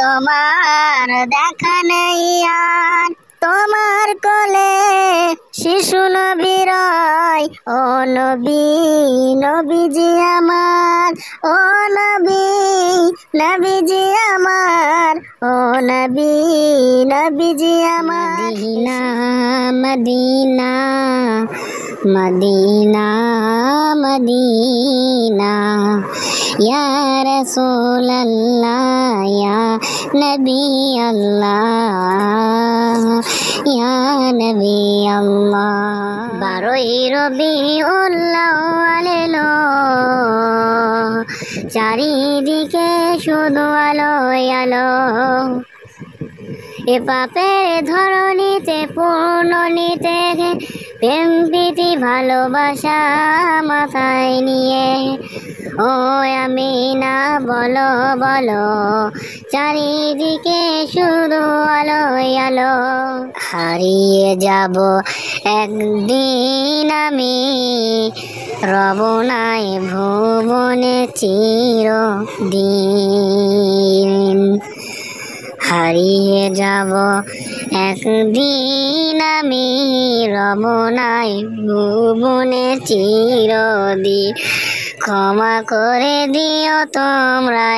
তোমার দেখা নেই আর। তোমার কোলে শিশু নবী রয়, ও নবী নবীজি আমার, ও নবী নবীজি আমার, ও নবী নবীজি আমার। মদিনা মদিনা মদিনা মদিনা, ইয়া রাসূলুল্লাহ ইয়া নবী আল্লাহ, ইয়া নবী আল্লাহ। 12ই রবিউল আউয়াল, চারিদিকে শুধু আলো আলো। এ পাপের ধরণীতে পূর্ণনীতে প্রেম প্রীতি ভালোবাসা মাথায় নিয়ে, ও আমিনা বলো বলো, চারিদিকে শুধু আলো আলো। হারিয়ে যাব একদিন আমি, রব নাই ভুবনে চিরদিন। হারিয়ে যাব একদিন আমি, রব নাই ভুবনে চিরদিন। ক্ষমা করে দিও তোমরা।